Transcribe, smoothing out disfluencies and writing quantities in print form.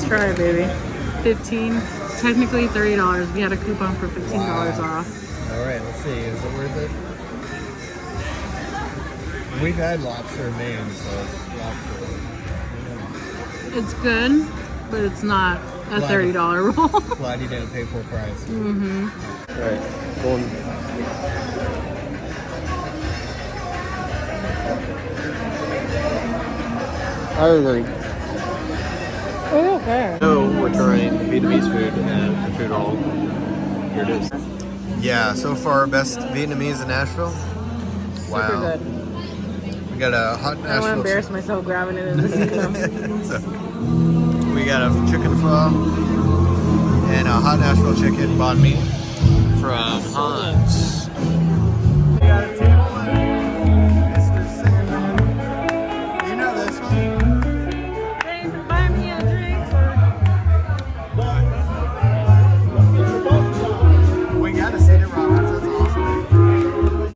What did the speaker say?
try it, baby. 15, technically $30. We had a coupon for $15 off. All right, let's see. Is it worth it? We've had lobster in Maine, so lobster. It's good, but it's not a $30 roll. Glad you didn't pay full price. Mm-hmm. All right, going. I agree. Oh, okay. So we're trying Vietnamese food at the food hall. Here it is. Yeah, so far best Vietnamese in Nashville. Wow. Super good. We got a hot I don't want Nashville. to embarrass myself grabbing it in the system. So, we got a chicken pho and a hot Nashville chicken banh mi from Hans.